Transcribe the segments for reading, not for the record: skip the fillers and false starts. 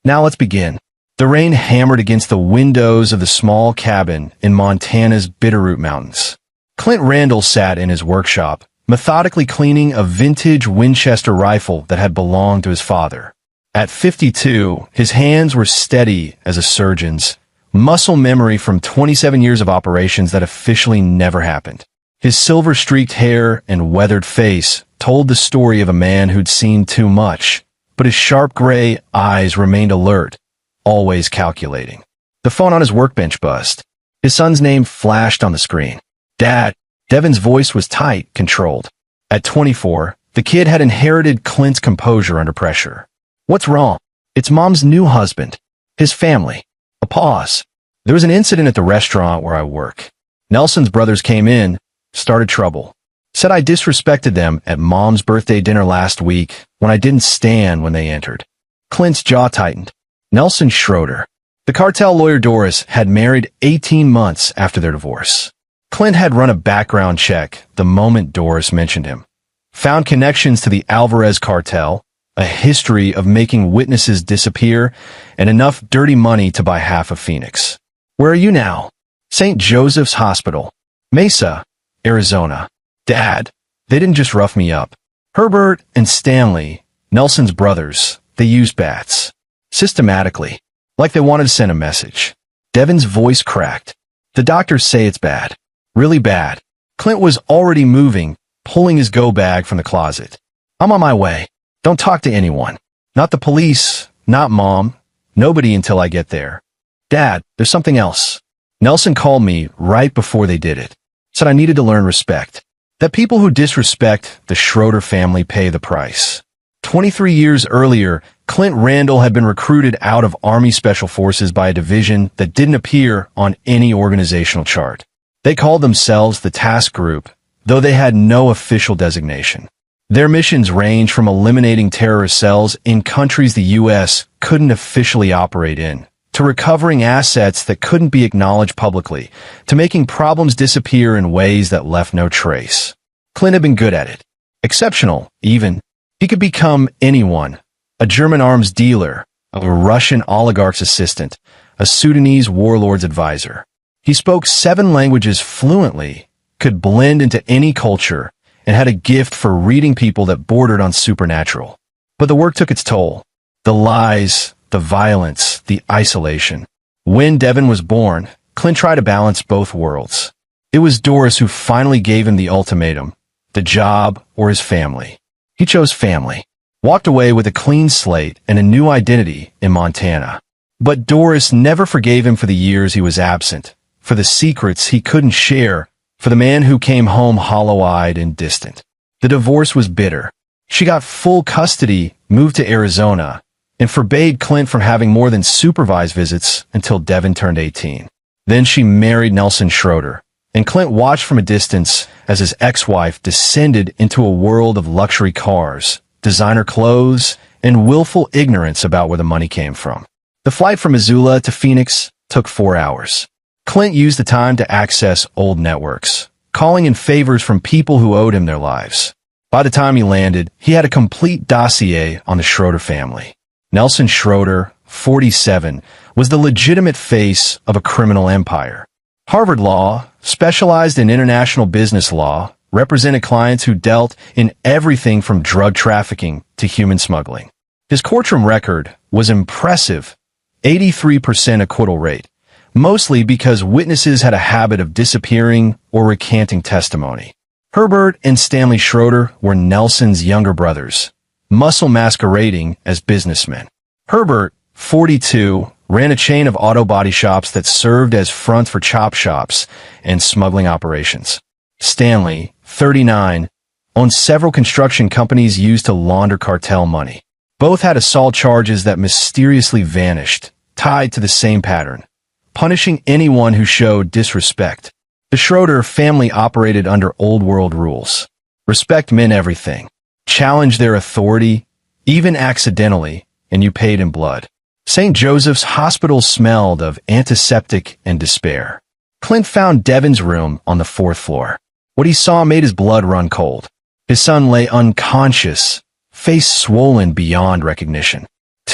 Now let's begin. The rain hammered against the windows of the small cabin in Montana's Bitterroot Mountains. Clint Randall sat in his workshop, methodically cleaning a vintage Winchester rifle that had belonged to his father. At 52, his hands were steady as a surgeon's, muscle memory from 27 years of operations that officially never happened. His silver-streaked hair and weathered face told the story of a man who'd seen too much, but his sharp gray eyes remained alert, always calculating. The phone on his workbench buzzed. His son's name flashed on the screen. Dad. Devin's voice was tight, controlled. At 24, the kid had inherited Clint's composure under pressure. What's wrong? It's Mom's new husband. His family. A pause. There was an incident at the restaurant where I work. Nelson's brothers came in, started trouble. Said I disrespected them at Mom's birthday dinner last week when I didn't stand when they entered. Clint's jaw tightened. Nelson Schroeder. The cartel lawyer Doris had married 18 months after their divorce. Clint had run a background check the moment Doris mentioned him. Found connections to the Alvarez cartel, a history of making witnesses disappear, and enough dirty money to buy half of Phoenix. Where are you now? St. Joseph's Hospital. Mesa, Arizona. Dad, they didn't just rough me up. Herbert and Stanley, Nelson's brothers, they used bats. Systematically. Like they wanted to send a message. Devin's voice cracked. The doctors say it's bad. Really bad. Clint was already moving, pulling his go bag from the closet. I'm on my way. Don't talk to anyone. Not the police, not Mom, nobody until I get there. Dad, there's something else. Nelson called me right before they did it. Said I needed to learn respect. That people who disrespect the Schroeder family pay the price. 23 years earlier, Clint Randall had been recruited out of Army Special Forces by a division that didn't appear on any organizational chart. They called themselves the Task Group, though they had no official designation. Their missions range from eliminating terrorist cells in countries the U.S. couldn't officially operate in, to recovering assets that couldn't be acknowledged publicly, to making problems disappear in ways that left no trace. Clint had been good at it. Exceptional, even. He could become anyone. A German arms dealer, a Russian oligarch's assistant, a Sudanese warlord's advisor. He spoke 7 languages fluently, could blend into any culture, and had a gift for reading people that bordered on supernatural. But the work took its toll. The lies, the violence, the isolation. When Devin was born, Clint tried to balance both worlds. It was Doris who finally gave him the ultimatum, the job or his family. He chose family. Walked away with a clean slate and a new identity in Montana. But Doris never forgave him for the years he was absent, for the secrets he couldn't share, for the man who came home hollow-eyed and distant. The divorce was bitter. She got full custody, moved to Arizona, and forbade Clint from having more than supervised visits until Devin turned 18. Then she married Nelson Schroeder, and Clint watched from a distance as his ex-wife descended into a world of luxury cars, designer clothes, and willful ignorance about where the money came from. The flight from Missoula to Phoenix took 4 hours. Clint used the time to access old networks, calling in favors from people who owed him their lives. By the time he landed, he had a complete dossier on the Schroeder family. Nelson Schroeder, 47, was the legitimate face of a criminal empire. Harvard Law, specialized in international business law, represented clients who dealt in everything from drug trafficking to human smuggling. His courtroom record was impressive, 83% acquittal rate, mostly because witnesses had a habit of disappearing or recanting testimony. Herbert and Stanley Schroeder were Nelson's younger brothers, muscle masquerading as businessmen. Herbert, 42, ran a chain of auto body shops that served as front for chop shops and smuggling operations. Stanley, 39, owned several construction companies used to launder cartel money. Both had assault charges that mysteriously vanished, tied to the same pattern, punishing anyone who showed disrespect. The Schroeder family operated under old world rules. Respect meant everything. Challenge their authority, even accidentally, and you paid in blood. St. Joseph's Hospital smelled of antiseptic and despair. Clint found Devin's room on the 4th floor. What he saw made his blood run cold. His son lay unconscious, face swollen beyond recognition.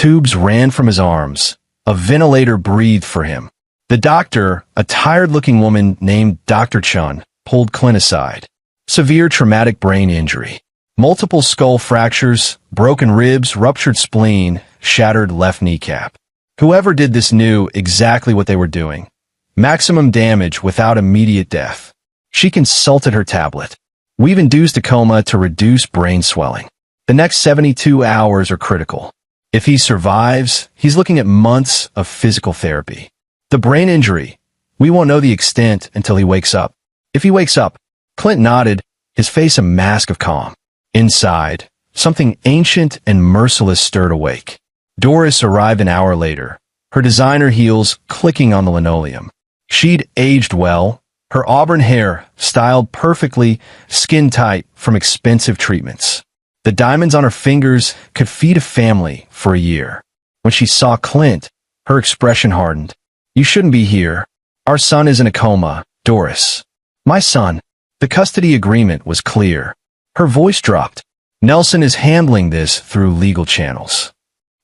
tubes ran from his arms. A ventilator breathed for him. The doctor, a tired-looking woman named Dr. Chun, pulled Clint aside. Severe traumatic brain injury. Multiple skull fractures, broken ribs, ruptured spleen, shattered left kneecap. Whoever did this knew exactly what they were doing. Maximum damage without immediate death. She consulted her tablet. We've induced a coma to reduce brain swelling. The next 72 hours are critical. If he survives, he's looking at months of physical therapy. The brain injury, we won't know the extent until he wakes up. If he wakes up, Clint nodded, his face a mask of calm. Inside, something ancient and merciless stirred awake. Doris arrived an hour later, her designer heels clicking on the linoleum. She'd aged well, her auburn hair styled perfectly, skin tight from expensive treatments. The diamonds on her fingers could feed a family for a year. When she saw Clint, her expression hardened. You shouldn't be here. Our son is in a coma, Doris. My son. The custody agreement was clear. Her voice dropped. Nelson is handling this through legal channels.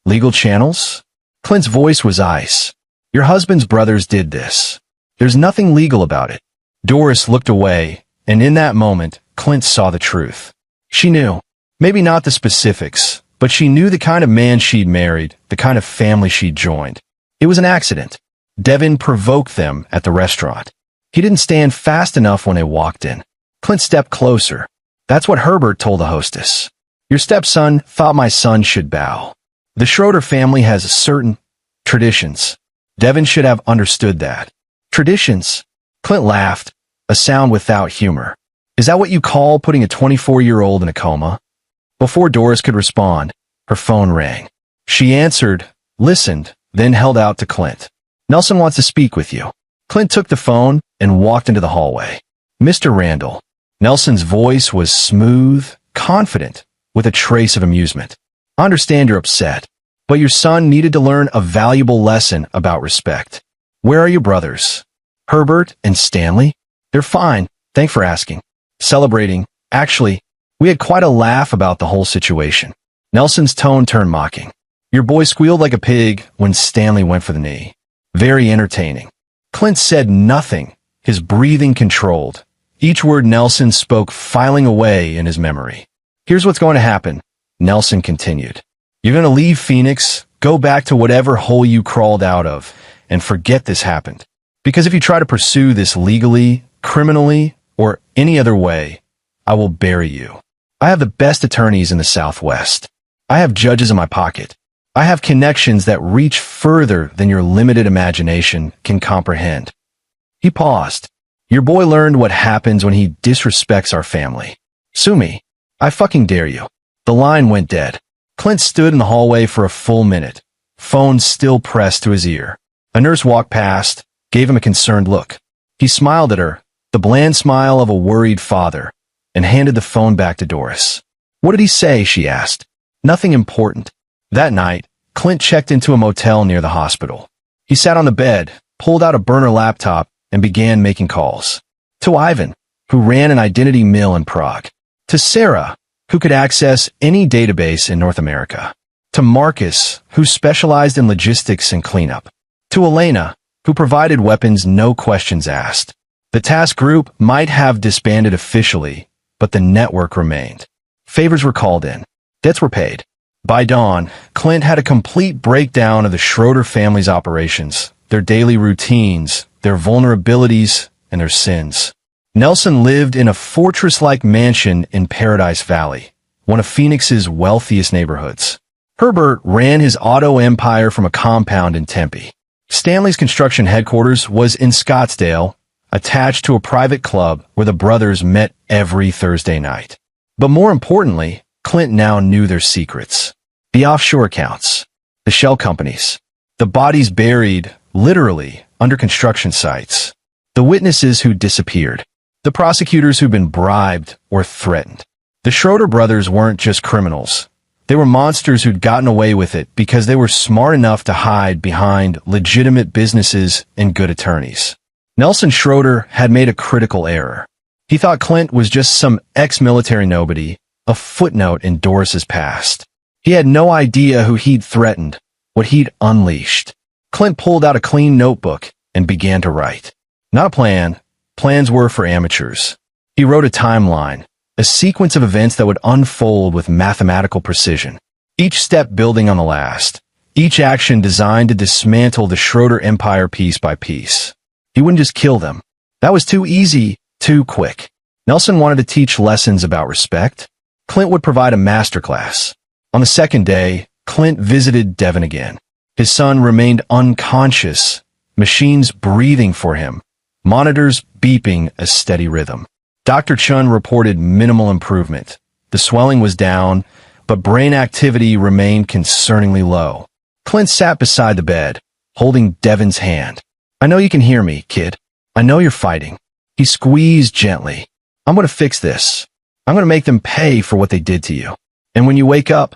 Legal channels? Clint's voice was ice. Your husband's brothers did this. There's nothing legal about it. Doris looked away, and in that moment, Clint saw the truth. She knew. Maybe not the specifics, but she knew the kind of man she'd married, the kind of family she'd joined. It was an accident. Devin provoked them at the restaurant. He didn't stand fast enough when they walked in. Clint stepped closer. That's what Herbert told the hostess. Your stepson thought my son should bow. The Schroeder family has certain traditions. Devin should have understood that. Traditions? Clint laughed, a sound without humor. Is that what you call putting a 24-year-old in a coma? Before Doris could respond, her phone rang. She answered, listened, then held out to Clint. Nelson wants to speak with you. Clint took the phone and walked into the hallway. Mr. Randall. Nelson's voice was smooth, confident, with a trace of amusement. I understand you're upset, but your son needed to learn a valuable lesson about respect. Where are your brothers? Herbert and Stanley? They're fine, thanks for asking. Celebrating. Actually, we had quite a laugh about the whole situation. Nelson's tone turned mocking. Your boy squealed like a pig when Stanley went for the knee. Very entertaining. Clint said nothing, his breathing controlled. Each word Nelson spoke filing away in his memory. Here's what's going to happen, Nelson continued. You're going to leave Phoenix, go back to whatever hole you crawled out of, and forget this happened. Because if you try to pursue this legally, criminally, or any other way, I will bury you. I have the best attorneys in the Southwest. I have judges in my pocket. I have connections that reach further than your limited imagination can comprehend. He paused. Your boy learned what happens when he disrespects our family. Sue me. I fucking dare you. The line went dead. Clint stood in the hallway for a full minute, phone still pressed to his ear. A nurse walked past, gave him a concerned look. He smiled at her, the bland smile of a worried father, and handed the phone back to Doris. What did he say? She asked. Nothing important. That night, Clint checked into a motel near the hospital. He sat on the bed, pulled out a burner laptop, and began making calls. To Ivan, who ran an identity mill in Prague. To Sarah, who could access any database in North America. To Marcus, who specialized in logistics and cleanup. To Elena, who provided weapons no questions asked. The task group might have disbanded officially, but the network remained. Favors were called in. Debts were paid. By dawn, Clint had a complete breakdown of the Schroeder family's operations, their daily routines, their vulnerabilities, and their sins. Nelson lived in a fortress-like mansion in Paradise Valley, one of Phoenix's wealthiest neighborhoods. Herbert ran his auto empire from a compound in Tempe. Stanley's construction headquarters was in Scottsdale, attached to a private club where the brothers met every Thursday night. But more importantly, Clint now knew their secrets. The offshore accounts, the shell companies, the bodies buried, literally, under construction sites, the witnesses who disappeared, the prosecutors who'd been bribed or threatened. The Schroeder brothers weren't just criminals. They were monsters who'd gotten away with it because they were smart enough to hide behind legitimate businesses and good attorneys. Nelson Schroeder had made a critical error. He thought Clint was just some ex-military nobody, a footnote in Doris's past. He had no idea who he'd threatened, what he'd unleashed. Clint pulled out a clean notebook and began to write. Not a plan. Plans were for amateurs. He wrote a timeline, a sequence of events that would unfold with mathematical precision, each step building on the last, each action designed to dismantle the Schroeder empire piece by piece. He wouldn't just kill them. That was too easy, too quick. Nelson wanted to teach lessons about respect. Clint would provide a masterclass. On the second day, Clint visited Devin again. His son remained unconscious, machines breathing for him, monitors beeping a steady rhythm. Dr. Chun reported minimal improvement. The swelling was down, but brain activity remained concerningly low. Clint sat beside the bed, holding Devin's hand. "I know you can hear me, kid. I know you're fighting." He squeezed gently. "I'm going to fix this. I'm going to make them pay for what they did to you. And when you wake up,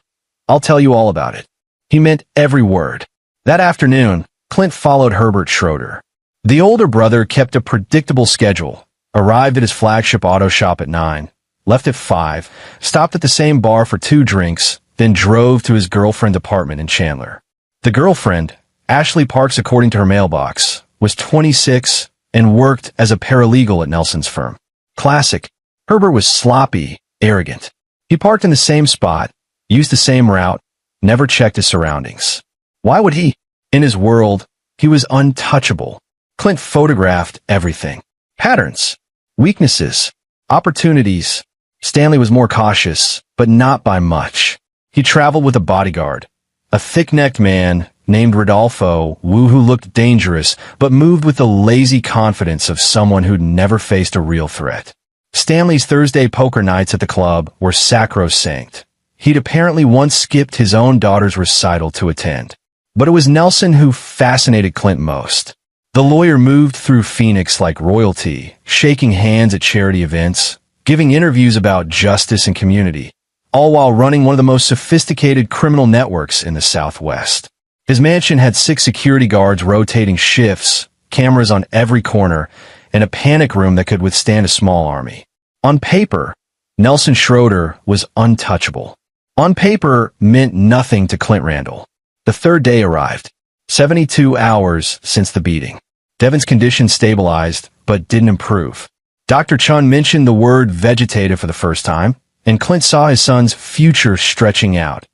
I'll tell you all about it." He meant every word. That afternoon, Clint followed Herbert Schroeder. The older brother kept a predictable schedule, arrived at his flagship auto shop at 9, left at 5, stopped at the same bar for 2 drinks, then drove to his girlfriend's apartment in Chandler. The girlfriend, Ashley Parks according to her mailbox, was 26 and worked as a paralegal at Nelson's firm. Classic. Herbert was sloppy, arrogant. He parked in the same spot, used the same route, never checked his surroundings. Why would he? In his world, he was untouchable. Clint photographed everything. Patterns, weaknesses, opportunities. Stanley was more cautious, but not by much. He traveled with a bodyguard, a thick-necked man named Rodolfo Wu who looked dangerous, but moved with the lazy confidence of someone who'd never faced a real threat. Stanley's Thursday poker nights at the club were sacrosanct. He'd apparently once skipped his own daughter's recital to attend. But it was Nelson who fascinated Clint most. The lawyer moved through Phoenix like royalty, shaking hands at charity events, giving interviews about justice and community, all while running one of the most sophisticated criminal networks in the Southwest. His mansion had 6 security guards rotating shifts, cameras on every corner, and a panic room that could withstand a small army. On paper, Nelson Schroeder was untouchable. On paper meant nothing to Clint Randall. The third day arrived, 72 hours since the beating. Devin's condition stabilized, but didn't improve. Dr. Chun mentioned the word vegetative for the first time, and Clint saw his son's future stretching out.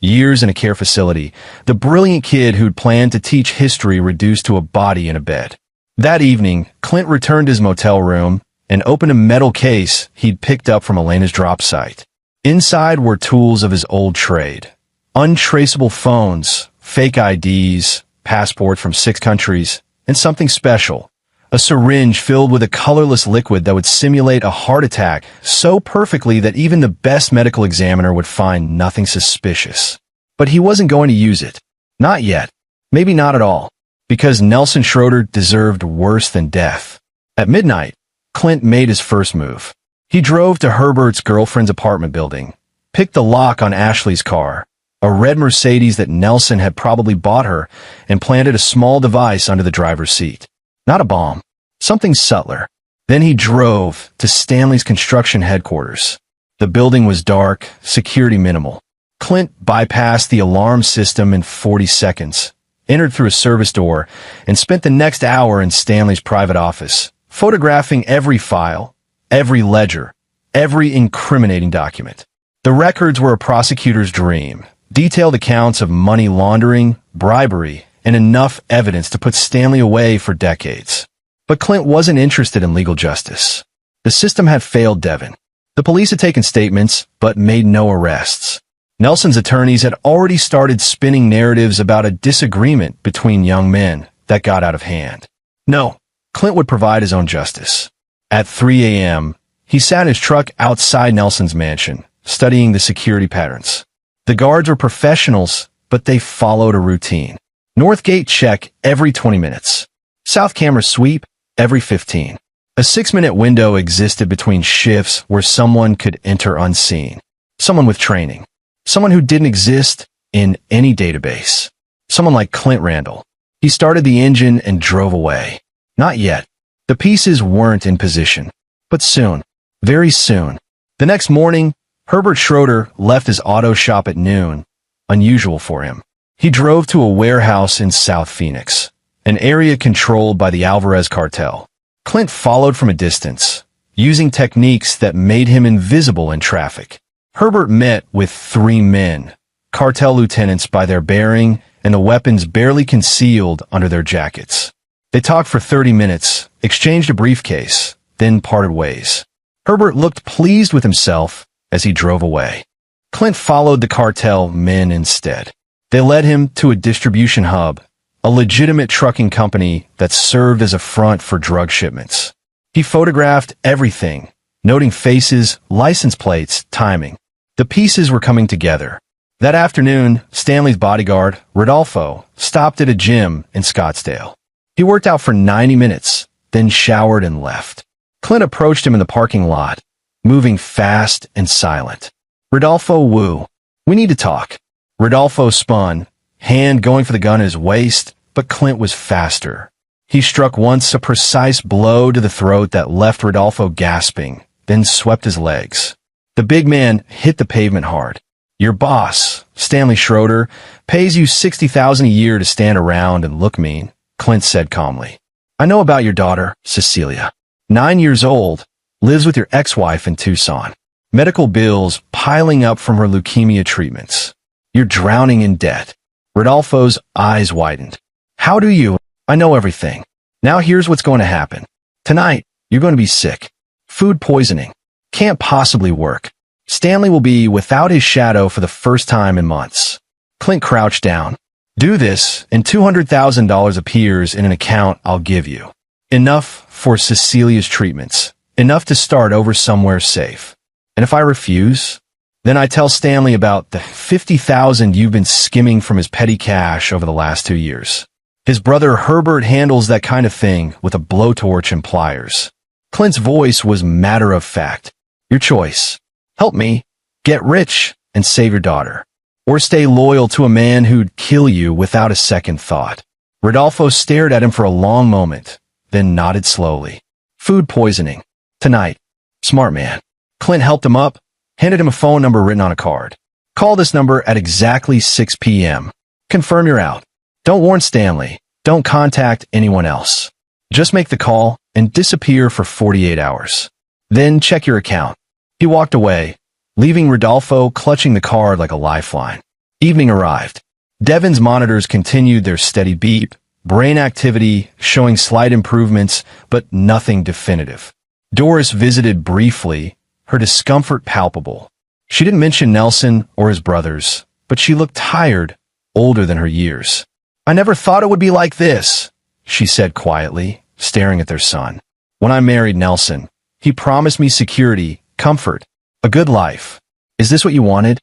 Years in a care facility, the brilliant kid who'd planned to teach history reduced to a body in a bed. That evening, Clint returned to his motel room and opened a metal case he'd picked up from Elena's drop site. Inside were tools of his old trade. Untraceable phones, fake IDs, passports from 6 countries, and something special. A syringe filled with a colorless liquid that would simulate a heart attack so perfectly that even the best medical examiner would find nothing suspicious. But he wasn't going to use it. Not yet. Maybe not at all. Because Nelson Schroeder deserved worse than death. At midnight, Clint made his first move. He drove to Herbert's girlfriend's apartment building, picked the lock on Ashley's car, a red Mercedes that Nelson had probably bought her, and planted a small device under the driver's seat. Not a bomb. Something subtler. Then he drove to Stanley's construction headquarters. The building was dark, security minimal. Clint bypassed the alarm system in 40 seconds, entered through a service door, and spent the next hour in Stanley's private office, photographing every file, every ledger, every incriminating document. The records were a prosecutor's dream. Detailed accounts of money laundering, bribery, and enough evidence to put Stanley away for decades. But Clint wasn't interested in legal justice. The system had failed Devin. The police had taken statements, but made no arrests. Nelson's attorneys had already started spinning narratives about a disagreement between young men that got out of hand. No, Clint would provide his own justice. At 3 a.m., he sat in his truck outside Nelson's mansion, studying the security patterns. The guards were professionals, but they followed a routine. North gate check every 20 minutes. South camera sweep every 15. A 6-minute window existed between shifts where someone could enter unseen. Someone with training. Someone who didn't exist in any database. Someone like Clint Randall. He started the engine and drove away. Not yet. The pieces weren't in position. But soon. Very soon. The next morning, Herbert Schroeder left his auto shop at noon, unusual for him. He drove to a warehouse in South Phoenix, an area controlled by the Alvarez cartel. Clint followed from a distance, using techniques that made him invisible in traffic. Herbert met with 3 men, cartel lieutenants by their bearing and the weapons barely concealed under their jackets. They talked for 30 minutes, exchanged a briefcase, then parted ways. Herbert looked pleased with himself as he drove away. Clint followed the cartel men instead. They led him to a distribution hub, a legitimate trucking company that served as a front for drug shipments. He photographed everything, noting faces, license plates, timing. The pieces were coming together. That afternoon, Stanley's bodyguard, Rodolfo, stopped at a gym in Scottsdale. He worked out for 90 minutes, then showered and left. Clint approached him in the parking lot, moving fast and silent. Rodolfo, woo. We need to talk. Rodolfo spun, hand going for the gun at his waist, but Clint was faster. He struck once, a precise blow to the throat that left Rodolfo gasping, then swept his legs. The big man hit the pavement hard. Your boss, Stanley Schroeder, pays you $60,000 a year to stand around and look mean, Clint said calmly. I know about your daughter, Cecilia. 9 years old, lives with your ex-wife in Tucson. Medical bills piling up from her leukemia treatments. You're drowning in debt. Rodolfo's eyes widened. How do you? I know everything. Now here's what's going to happen. Tonight, you're going to be sick. Food poisoning. Can't possibly work. Stanley will be without his shadow for the first time in months. Clint crouched down. Do this, and $200,000 appears in an account I'll give you. Enough for Cecilia's treatments. Enough to start over somewhere safe. And if I refuse, then I tell Stanley about the $50,000 you've been skimming from his petty cash over the last 2 years. His brother Herbert handles that kind of thing with a blowtorch and pliers. Clint's voice was matter of fact. Your choice. Help me, get rich, and save your daughter. Or stay loyal to a man who'd kill you without a second thought. Rodolfo stared at him for a long moment, then nodded slowly. Food poisoning. Tonight. Smart man. Clint helped him up, handed him a phone number written on a card. Call this number at exactly 6 p.m. Confirm you're out. Don't warn Stanley. Don't contact anyone else. Just make the call and disappear for 48 hours. Then check your account. He walked away, leaving Rodolfo clutching the card like a lifeline. Evening arrived. Devin's monitors continued their steady beep, brain activity showing slight improvements, but nothing definitive. Doris visited briefly, her discomfort palpable. She didn't mention Nelson or his brothers, but she looked tired, older than her years. I never thought it would be like this, she said quietly, staring at their son. When I married Nelson, he promised me security, comfort, a good life. Is this what you wanted?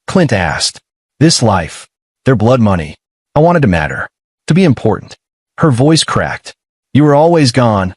Clint asked. This life, their blood money. I wanted to matter, to be important. Her voice cracked. You were always gone,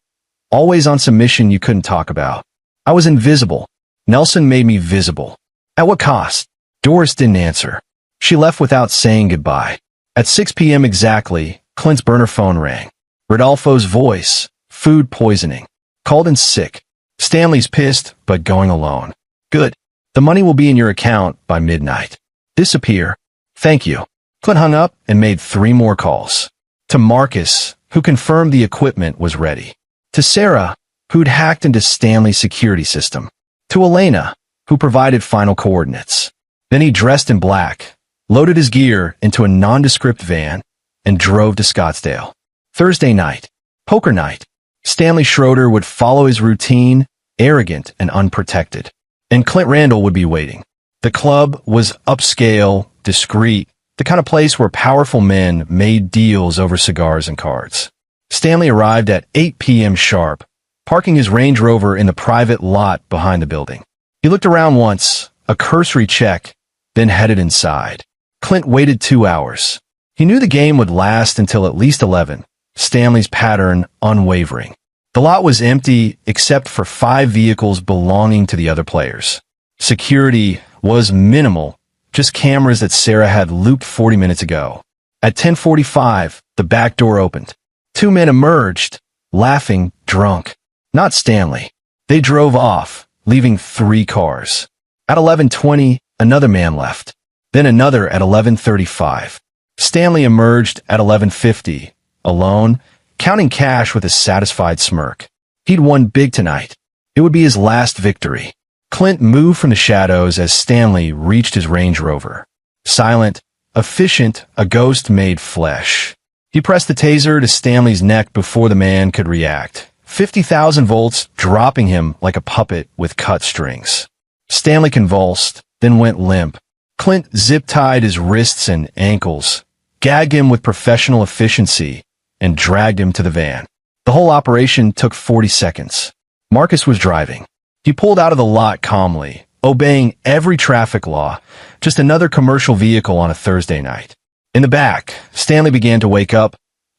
always on some mission you couldn't talk about. I was invisible. Nelson made me visible. At what cost? Doris didn't answer. She left without saying goodbye. At 6 p.m. exactly, Clint's burner phone rang. Rodolfo's voice, food poisoning. Called in sick. Stanley's pissed, but going alone. Good. The money will be in your account by midnight. Disappear. Thank you. Clint hung up and made 3 more calls. To Marcus, who confirmed the equipment was ready. To Sarah, who'd hacked into Stanley's security system. To Elena, who provided final coordinates. Then he dressed in black, loaded his gear into a nondescript van, and drove to Scottsdale. Thursday night. Poker night. Stanley Schroeder would follow his routine, arrogant and unprotected. And Clint Randall would be waiting. The club was upscale, discreet, the kind of place where powerful men made deals over cigars and cards. Stanley arrived at 8 p.m. sharp, parking his Range Rover in the private lot behind the building. He looked around once, a cursory check, then headed inside. Clint waited 2 hours. He knew the game would last until at least 11, Stanley's pattern unwavering. The lot was empty except for 5 vehicles belonging to the other players. Security was minimal, just cameras that Sarah had looped 40 minutes ago. At 10:45, the back door opened. 2 men emerged, laughing, drunk. Not Stanley. They drove off, leaving 3 cars. At 11:20, another man left. Then another at 11:35. Stanley emerged at 11:50, alone, counting cash with a satisfied smirk. He'd won big tonight. It would be his last victory. Clint moved from the shadows as Stanley reached his Range Rover. Silent, efficient, a ghost made flesh. He pressed the taser to Stanley's neck before the man could react. 50,000 volts, dropping him like a puppet with cut strings. Stanley convulsed, then went limp. Clint zip-tied his wrists and ankles, gagged him with professional efficiency, and dragged him to the van. The whole operation took 40 seconds. Marcus was driving. He pulled out of the lot calmly, obeying every traffic law, just another commercial vehicle on a Thursday night. In the back, Stanley began to wake up,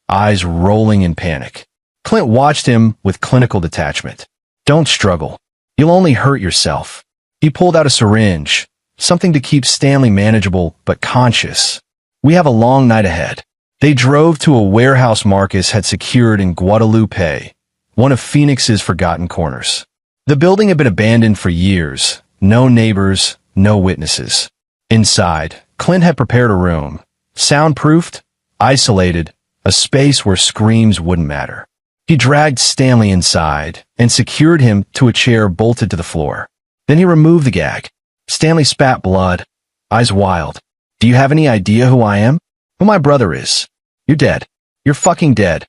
eyes rolling in panic. Clint watched him with clinical detachment. Don't struggle. You'll only hurt yourself. He pulled out a syringe, something to keep Stanley manageable but conscious. We have a long night ahead. They drove to a warehouse Marcus had secured in Guadalupe, one of Phoenix's forgotten corners. The building had been abandoned for years. No neighbors, no witnesses. Inside, Clint had prepared a room, soundproofed, isolated, a space where screams wouldn't matter. He dragged Stanley inside and secured him to a chair bolted to the floor. Then he removed the gag. Stanley spat blood, eyes wild. Do you have any idea who I am? Who my brother is? You're dead. You're fucking dead.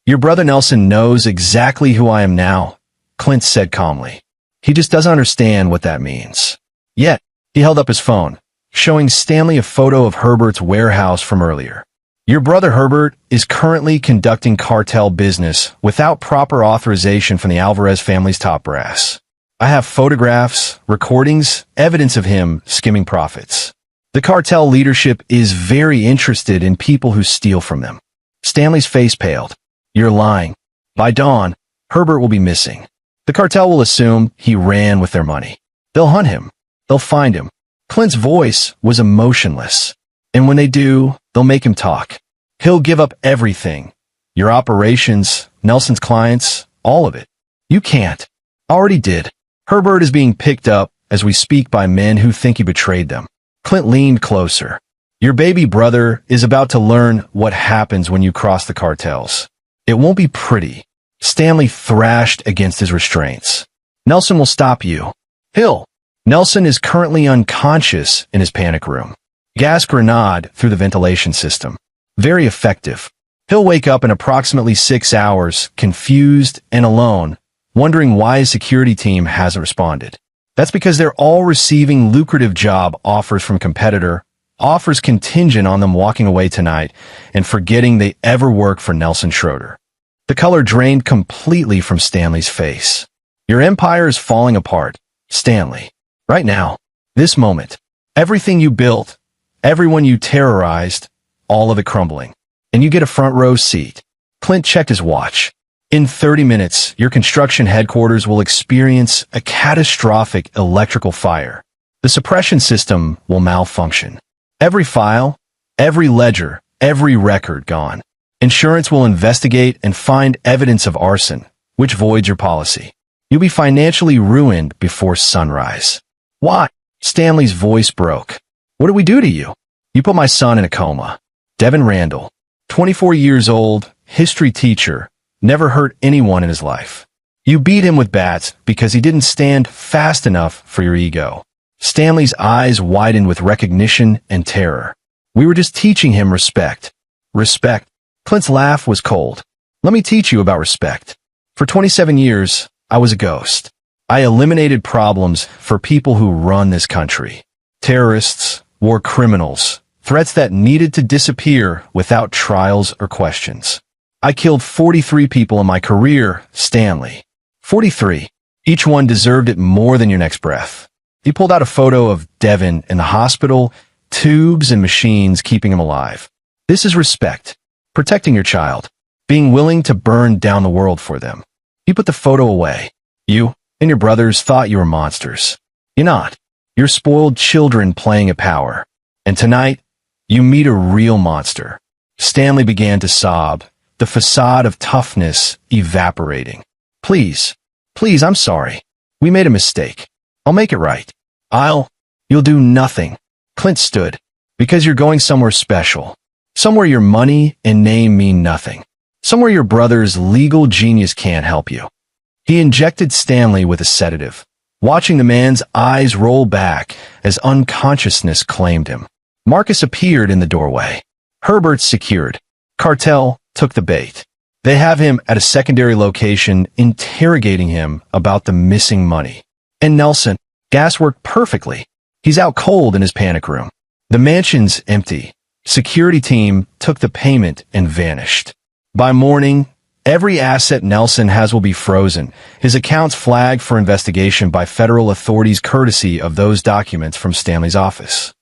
Your brother Nelson knows exactly who I am now, Clint said calmly. He just doesn't understand what that means. Yet, he held up his phone, showing Stanley a photo of Herbert's warehouse from earlier. Your brother Herbert is currently conducting cartel business without proper authorization from the Alvarez family's top brass. I have photographs, recordings, evidence of him skimming profits. The cartel leadership is very interested in people who steal from them. Stanley's face paled. You're lying. By dawn, Herbert will be missing. The cartel will assume he ran with their money. They'll hunt him. They'll find him. Clint's voice was emotionless. And when they do, they'll make him talk. He'll give up everything. Your operations, Nelson's clients, all of it. You can't. Already did. Herbert is being picked up as we speak by men who think he betrayed them. Clint leaned closer. Your baby brother is about to learn what happens when you cross the cartels. It won't be pretty. Stanley thrashed against his restraints. Nelson will stop you. Hill. Nelson is currently unconscious in his panic room. Gas grenade through the ventilation system. Very effective. He'll wake up in approximately 6 hours, confused and alone, wondering why his security team hasn't responded. That's because they're all receiving lucrative job offers from competitor, offers contingent on them walking away tonight and forgetting they ever worked for Nelson Schroeder. The color drained completely from Stanley's face. Your empire is falling apart, Stanley. Right now. This moment. Everything you built, everyone you terrorized, all of it crumbling. And you get a front row seat. Clint checked his watch. In 30 minutes, your construction headquarters will experience a catastrophic electrical fire. The suppression system will malfunction. Every file, every ledger, every record gone. Insurance will investigate and find evidence of arson, which voids your policy. You'll be financially ruined before sunrise. Why? Stanley's voice broke. What did we do to you? You put my son in a coma. Devin Randall, 24 years old, history teacher, never hurt anyone in his life. You beat him with bats because he didn't stand fast enough for your ego. Stanley's eyes widened with recognition and terror. We were just teaching him respect. Respect. Clint's laugh was cold. Let me teach you about respect. For 27 years, I was a ghost. I eliminated problems for people who run this country. Terrorists, war criminals, threats that needed to disappear without trials or questions. I killed 43 people in my career, Stanley. 43. Each one deserved it more than your next breath. He pulled out a photo of Devin in the hospital, tubes and machines keeping him alive. This is respect. Protecting your child. Being willing to burn down the world for them. He put the photo away. You and your brothers thought you were monsters. You're not. You're spoiled children playing at power. And tonight, you meet a real monster. Stanley began to sob, the facade of toughness evaporating. Please, I'm sorry. We made a mistake. I'll make it right. You'll do nothing. Clint stood. Because you're going somewhere special. Somewhere your money and name mean nothing. Somewhere your brother's legal genius can't help you. He injected Stanley with a sedative, watching the man's eyes roll back as unconsciousness claimed him. Marcus appeared in the doorway. Herbert's secured. Cartel took the bait. They have him at a secondary location interrogating him about the missing money. And Nelson, gas worked perfectly. He's out cold in his panic room. The mansion's empty. Security team took the payment and vanished. By morning, every asset Nelson has will be frozen. His accounts flagged for investigation by federal authorities courtesy of those documents from Stanley's office.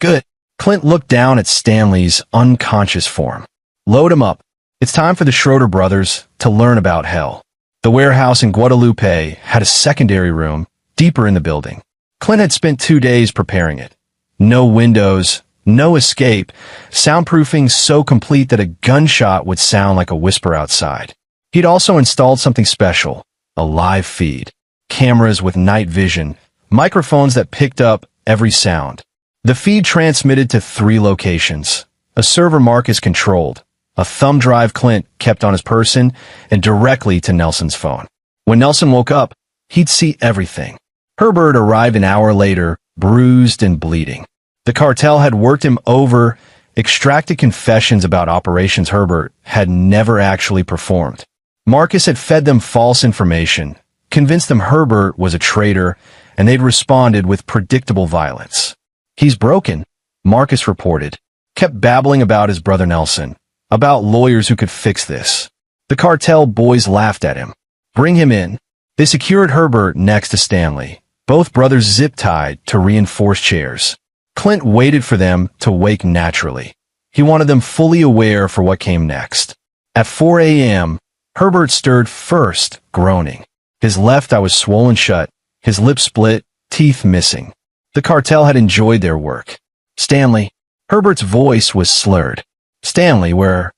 Good. Clint looked down at Stanley's unconscious form. Load him up. It's time for the Schroeder brothers to learn about hell. The warehouse in Guadalupe had a secondary room deeper in the building. Clint had spent 2 days preparing it. No windows, no escape, soundproofing so complete that a gunshot would sound like a whisper outside. He'd also installed something special, a live feed, cameras with night vision, microphones that picked up every sound. The feed transmitted to 3 locations. A server Marcus controlled, a thumb drive Clint kept on his person, and directly to Nelson's phone. When Nelson woke up, he'd see everything. Herbert arrived an hour later, bruised and bleeding. The cartel had worked him over, extracted confessions about operations Herbert had never actually performed. Marcus had fed them false information, convinced them Herbert was a traitor, and they'd responded with predictable violence. He's broken, Marcus reported, kept babbling about his brother Nelson, about lawyers who could fix this. The cartel boys laughed at him. Bring him in. They secured Herbert next to Stanley, both brothers zip-tied to reinforced chairs. Clint waited for them to wake naturally. He wanted them fully aware for what came next. At 4 a.m., Herbert stirred first, groaning. His left eye was swollen shut, his lips split, teeth missing. The cartel had enjoyed their work. Stanley. Herbert's voice was slurred. Stanley, where?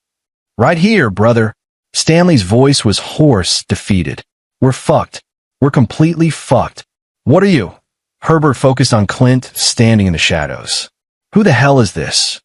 Right here, brother. Stanley's voice was hoarse, defeated. We're fucked. We're completely fucked. What are you? Herbert focused on Clint, standing in the shadows. Who the hell is this?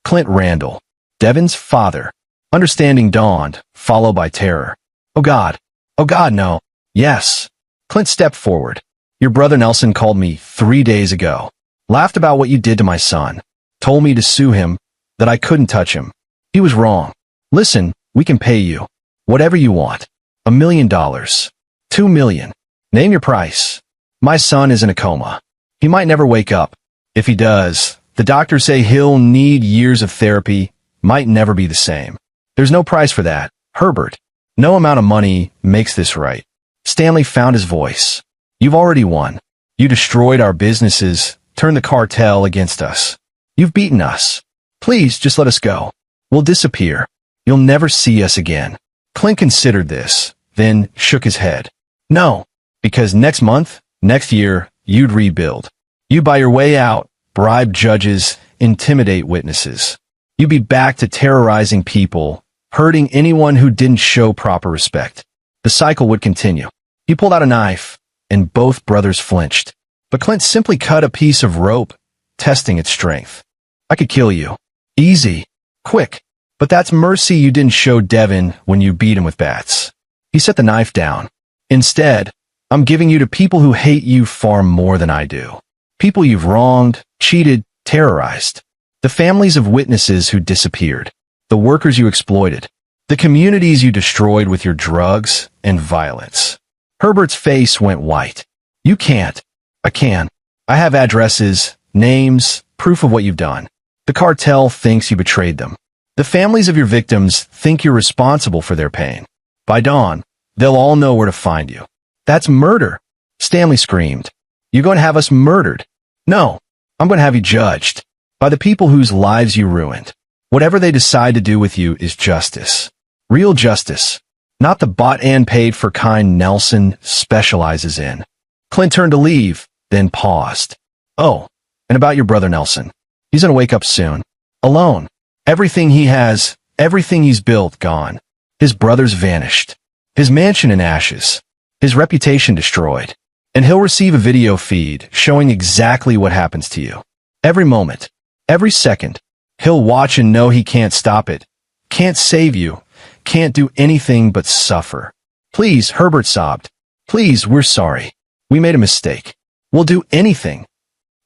Clint Randall. Devin's father. Understanding dawned, followed by terror. Oh God. Oh God, no. Yes. Clint stepped forward. Your brother Nelson called me 3 days ago. Laughed about what you did to my son. Told me to sue him, that I couldn't touch him. He was wrong. Listen, we can pay you. Whatever you want. $1 million. $2 million. Name your price. My son is in a coma. He might never wake up. If he does, the doctors say he'll need years of therapy, might never be the same. There's no price for that, Herbert. No amount of money makes this right. Stanley found his voice. You've already won. You destroyed our businesses, turned the cartel against us. You've beaten us. Please just let us go. We'll disappear. You'll never see us again. Clint considered this, then shook his head. No, because next month, next year, you'd rebuild. You'd buy your way out, bribe judges, intimidate witnesses. You'd be back to terrorizing people, hurting anyone who didn't show proper respect. The cycle would continue. He pulled out a knife, and both brothers flinched. But Clint simply cut a piece of rope, testing its strength. I could kill you. Easy. Quick. But that's mercy you didn't show Devin when you beat him with bats. He set the knife down. Instead, I'm giving you to people who hate you far more than I do. People you've wronged, cheated, terrorized. The families of witnesses who disappeared. The workers you exploited. The communities you destroyed with your drugs and violence. Herbert's face went white. You can't. I can. I have addresses, names, proof of what you've done. The cartel thinks you betrayed them. The families of your victims think you're responsible for their pain. By dawn, they'll all know where to find you. That's murder. Stanley screamed. You're going to have us murdered. No, I'm going to have you judged. By the people whose lives you ruined. Whatever they decide to do with you is justice. Real justice. Not the bought and paid for kind Nelson specializes in. Clint turned to leave, then paused. Oh, and about your brother Nelson. He's going to wake up soon. Alone. Everything he has, everything he's built, gone. His brother's vanished. His mansion in ashes. His reputation destroyed. And he'll receive a video feed showing exactly what happens to you. Every moment. Every second. He'll watch and know he can't stop it. Can't save you. Can't do anything but suffer. Please, Herbert sobbed. Please, we're sorry. We made a mistake. We'll do anything.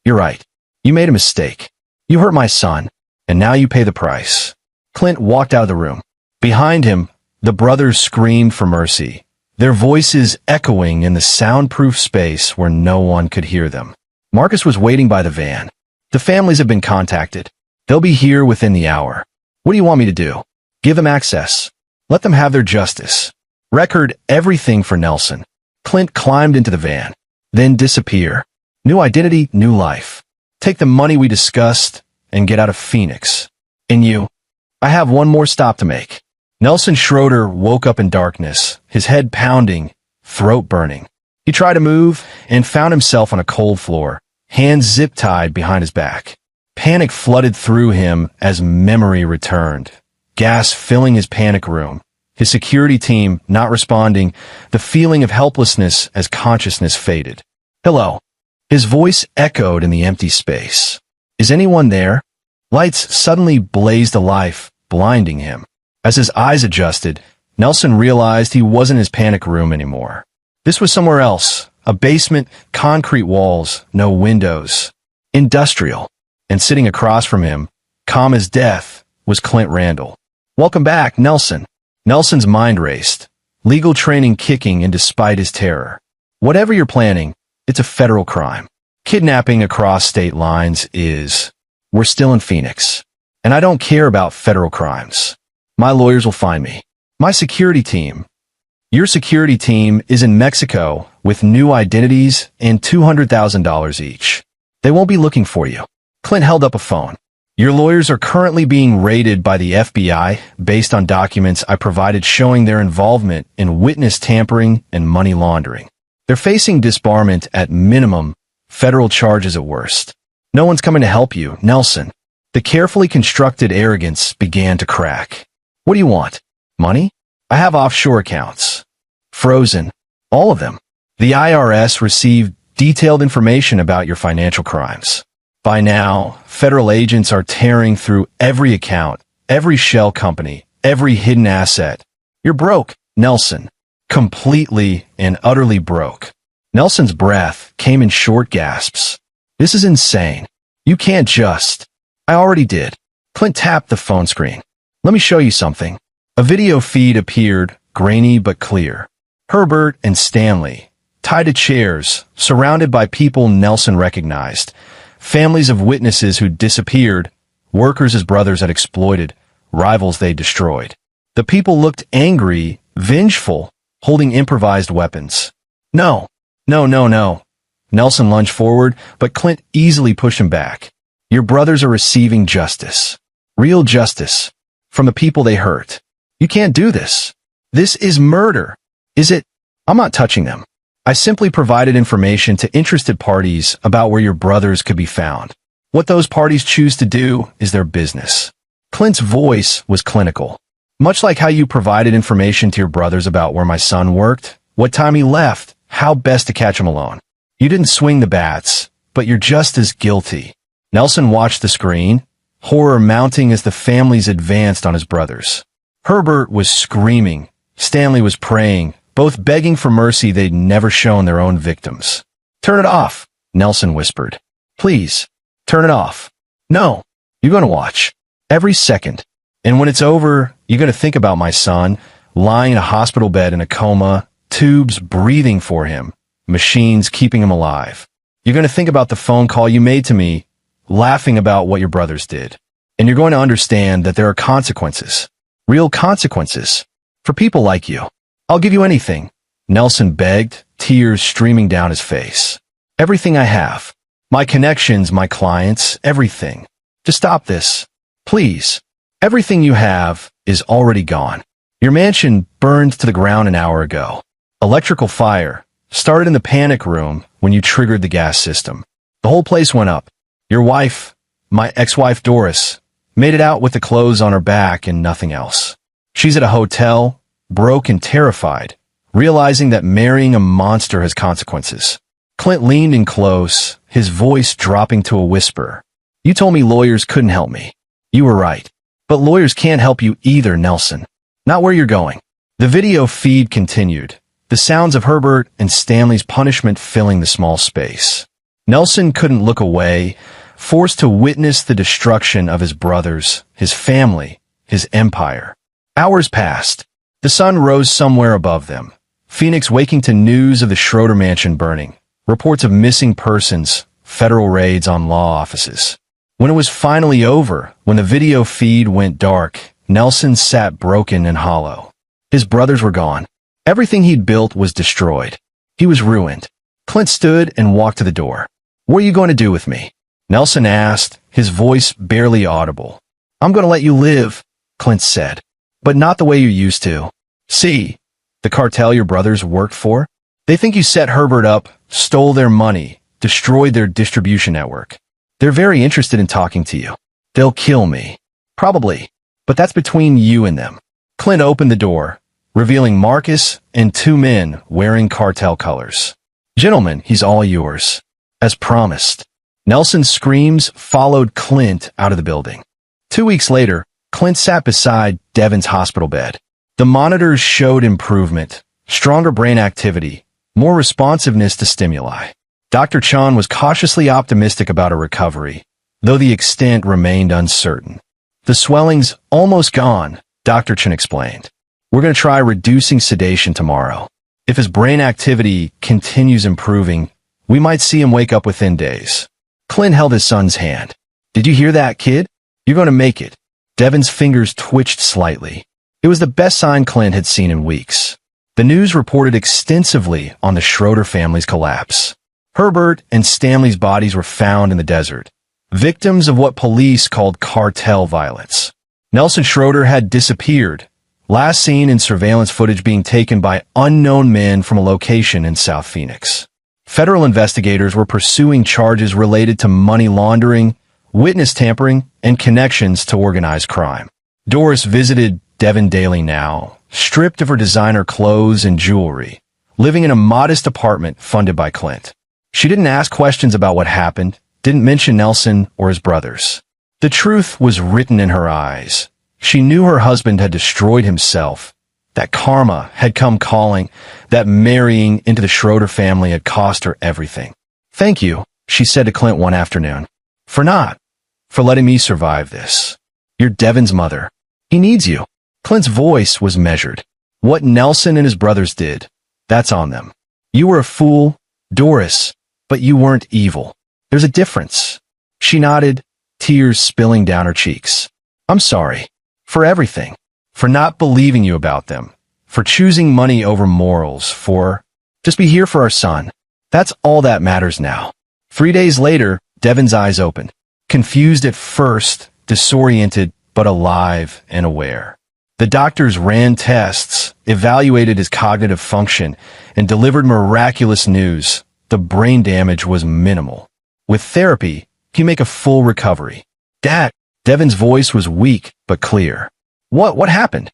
You're right. You made a mistake. You hurt my son, and now you pay the price. Clint walked out of the room. Behind him, the brothers screamed for mercy, their voices echoing in the soundproof space where no one could hear them. Marcus was waiting by the van. The families have been contacted. They'll be here within the hour. What do you want me to do? Give them access. Let them have their justice. Record everything for Nelson. Clint climbed into the van, then disappear. New identity, new life. Take the money we discussed and get out of Phoenix. And you? I have one more stop to make. Nelson Schroeder woke up in darkness, his head pounding, throat burning. He tried to move and found himself on a cold floor, hands zip-tied behind his back. Panic flooded through him as memory returned, gas filling his panic room, his security team not responding, the feeling of helplessness as consciousness faded. Hello. His voice echoed in the empty space. Is anyone there? Lights suddenly blazed alive, blinding him. As his eyes adjusted, Nelson realized he wasn't in his panic room anymore. This was somewhere else, a basement, concrete walls, no windows. Industrial. And sitting across from him, calm as death, was Clint Randall. Welcome back, Nelson. Nelson's mind raced, legal training kicking in despite his terror. Whatever you're planning, it's a federal crime. Kidnapping across state lines is. We're still in Phoenix. And I don't care about federal crimes. My lawyers will find me. My security team. Your security team is in Mexico with new identities and $200,000 each. They won't be looking for you. Clint held up a phone. Your lawyers are currently being raided by the FBI based on documents I provided showing their involvement in witness tampering and money laundering. They're facing disbarment at minimum, federal charges at worst. No one's coming to help you, Nelson. The carefully constructed arrogance began to crack. What do you want? Money? I have offshore accounts. Frozen. All of them. The IRS received detailed information about your financial crimes. By now, federal agents are tearing through every account, every shell company, every hidden asset. You're broke, Nelson. Completely and utterly broke. Nelson's breath came in short gasps. This is insane. You can't just. I already did. Clint tapped the phone screen. Let me show you something. A video feed appeared, grainy but clear. Herbert and Stanley, tied to chairs, surrounded by people Nelson recognized. Families of witnesses who disappeared, workers his brothers had exploited, rivals they destroyed. The people looked angry, vengeful, holding improvised weapons. No. Nelson lunged forward, but Clint easily pushed him back. Your brothers are receiving justice. Real justice. From the people they hurt. You can't do this. This is murder. Is it? I'm not touching them. I simply provided information to interested parties about where your brothers could be found. What those parties choose to do is their business. Clint's voice was clinical. Much like how you provided information to your brothers about where my son worked, what time he left, how best to catch him alone. You didn't swing the bats, but you're just as guilty. Nelson watched the screen, horror mounting as the families advanced on his brothers. Herbert was screaming. Stanley was praying, both begging for mercy they'd never shown their own victims. Turn it off, Nelson whispered. Please, turn it off. No, you're going to watch. Every second. And when it's over, you're going to think about my son, lying in a hospital bed in a coma, tubes breathing for him, machines keeping him alive. You're going to think about the phone call you made to me, laughing about what your brothers did. And you're going to understand that there are consequences. Real consequences. For people like you. I'll give you anything. Nelson begged, tears streaming down his face. Everything I have. My connections, my clients, everything. To stop this. Please. Everything you have is already gone. Your mansion burned to the ground an hour ago. Electrical fire started in the panic room when you triggered the gas system. The whole place went up. Your wife, my ex-wife Doris, made it out with the clothes on her back and nothing else. She's at a hotel, broke and terrified, realizing that marrying a monster has consequences. Clint leaned in close, his voice dropping to a whisper. You told me lawyers couldn't help me. You were right. But lawyers can't help you either, Nelson. Not where you're going. The video feed continued, the sounds of Herbert and Stanley's punishment filling the small space. Nelson couldn't look away, forced to witness the destruction of his brothers, his family, his empire. Hours passed. The sun rose somewhere above them. Phoenix waking to news of the Schroeder mansion burning, reports of missing persons, federal raids on law offices. When it was finally over, when the video feed went dark, Nelson sat broken and hollow. His brothers were gone. Everything he'd built was destroyed. He was ruined. Clint stood and walked to the door. "What are you going to do with me?" Nelson asked, his voice barely audible. "I'm going to let you live," Clint said. "But not the way you used to. See, the cartel your brothers worked for? They think you set Herbert up, stole their money, destroyed their distribution network. They're very interested in talking to you. They'll kill me. Probably. But that's between you and them." Clint opened the door, revealing Marcus and two men wearing cartel colors. "Gentlemen, he's all yours." As promised. Nelson's screams followed Clint out of the building. 2 weeks later, Clint sat beside Devin's hospital bed. The monitors showed improvement, stronger brain activity, more responsiveness to stimuli. Dr. Chan was cautiously optimistic about a recovery, though the extent remained uncertain. "The swelling's almost gone," Dr. Chan explained. "We're going to try reducing sedation tomorrow. If his brain activity continues improving, we might see him wake up within days." Clint held his son's hand. "Did you hear that, kid? You're going to make it." Devin's fingers twitched slightly. It was the best sign Clint had seen in weeks. The news reported extensively on the Schroeder family's collapse. Herbert and Stanley's bodies were found in the desert, victims of what police called cartel violence. Nelson Schroeder had disappeared, last seen in surveillance footage being taken by unknown men from a location in South Phoenix. Federal investigators were pursuing charges related to money laundering, witness tampering, and connections to organized crime. Doris visited Devin daily now, stripped of her designer clothes and jewelry, living in a modest apartment funded by Clint. She didn't ask questions about what happened, didn't mention Nelson or his brothers. The truth was written in her eyes. She knew her husband had destroyed himself, that karma had come calling, that marrying into the Schroeder family had cost her everything. "Thank you," she said to Clint one afternoon. For letting me survive this. You're Devin's mother. He needs you." Clint's voice was measured. "What Nelson and his brothers did, that's on them. You were a fool, Doris, but you weren't evil. There's a difference." She nodded, tears spilling down her cheeks. "I'm sorry. For everything. For not believing you about them. For choosing money over morals. Just be here for our son. That's all that matters now." 3 days later, Devin's eyes opened. Confused at first, disoriented, but alive and aware. The doctors ran tests, evaluated his cognitive function, and delivered miraculous news. The brain damage was minimal. With therapy, he'd make a full recovery. "Dad," Devin's voice was weak but clear. What happened?"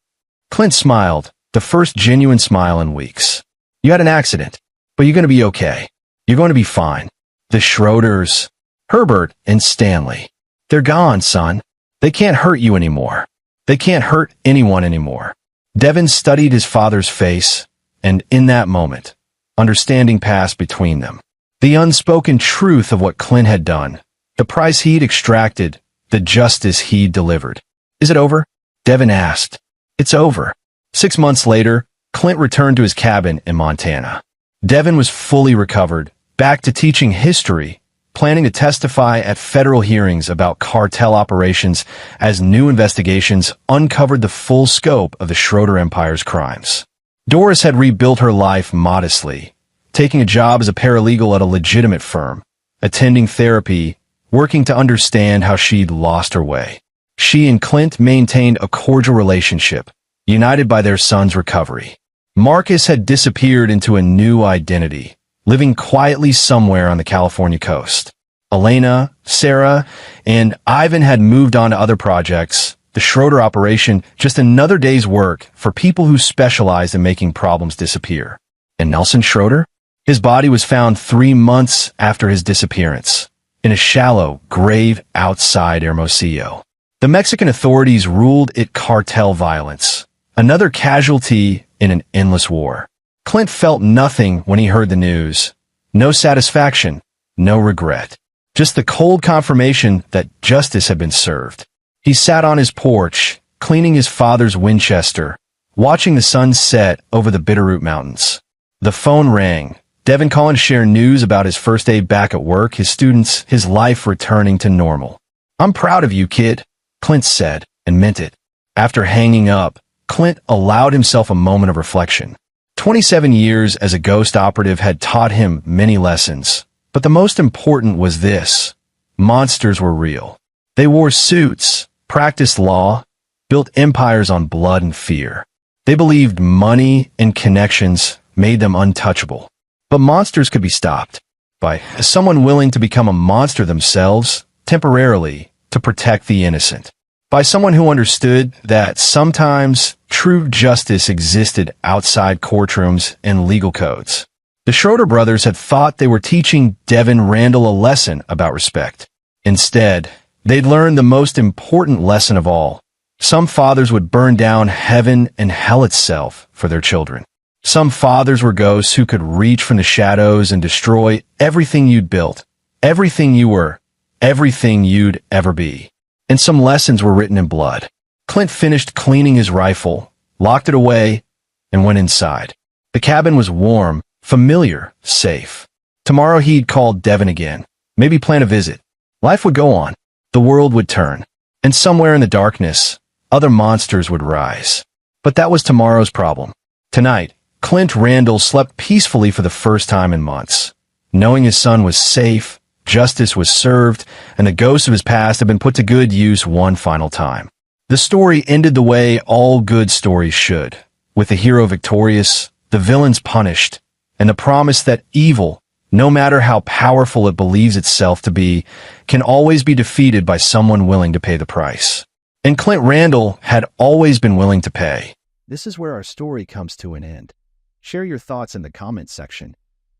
Clint smiled, the first genuine smile in weeks. "You had an accident, but you're going to be okay. You're going to be fine. The Schroeders, Herbert and Stanley, they're gone, son. They can't hurt you anymore. They can't hurt anyone anymore." Devin studied his father's face, and in that moment, understanding passed between them. The unspoken truth of what Clint had done, the price he'd extracted, the justice he'd delivered. "Is it over?" Devin asked. "It's over." 6 months later, Clint returned to his cabin in Montana. Devin was fully recovered, back to teaching history, planning to testify at federal hearings about cartel operations as new investigations uncovered the full scope of the Schroeder Empire's crimes. Doris had rebuilt her life modestly, taking a job as a paralegal at a legitimate firm, attending therapy, working to understand how she'd lost her way. She and Clint maintained a cordial relationship, united by their son's recovery. Marcus had disappeared into a new identity, living quietly somewhere on the California coast. Elena, Sarah, and Ivan had moved on to other projects. The Schroeder operation, just another day's work for people who specialized in making problems disappear. And Nelson Schroeder? His body was found 3 months after his disappearance, in a shallow grave outside Hermosillo. The Mexican authorities ruled it cartel violence, another casualty in an endless war. Clint felt nothing when he heard the news. No satisfaction, no regret. Just the cold confirmation that justice had been served. He sat on his porch, cleaning his father's Winchester, watching the sun set over the Bitterroot Mountains. The phone rang. Devin calling to share news about his first day back at work, his students, his life returning to normal. "I'm proud of you, kid," Clint said, and meant it. After hanging up, Clint allowed himself a moment of reflection. 27 years as a ghost operative had taught him many lessons, but the most important was this: monsters were real. They wore suits, practiced law, built empires on blood and fear. They believed money and connections made them untouchable. But monsters could be stopped by someone willing to become a monster themselves, temporarily, to protect the innocent. By someone who understood that sometimes true justice existed outside courtrooms and legal codes. The Schroeder brothers had thought they were teaching Devin Randall a lesson about respect. Instead, they'd learned the most important lesson of all. Some fathers would burn down heaven and hell itself for their children. Some fathers were ghosts who could reach from the shadows and destroy everything you'd built, everything you were, everything you'd ever be. And some lessons were written in blood. Clint finished cleaning his rifle, locked it away, and went inside. The cabin was warm, familiar, safe. Tomorrow he'd call Devin again, maybe plan a visit. Life would go on. The world would turn. And somewhere in the darkness, other monsters would rise. But that was tomorrow's problem. Tonight, Clint Randall slept peacefully for the first time in months, knowing his son was safe, justice was served, and the ghosts of his past had been put to good use one final time. The story ended the way all good stories should, with the hero victorious, the villains punished, and the promise that evil, no matter how powerful it believes itself to be, can always be defeated by someone willing to pay the price. And Clint Randall had always been willing to pay. This is where our story comes to an end. Share your thoughts in the comments section.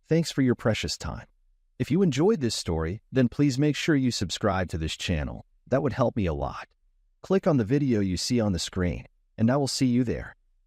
Thanks for your precious time. If you enjoyed this story, then please make sure you subscribe to this channel. That would help me a lot. Click on the video you see on the screen, and I will see you there.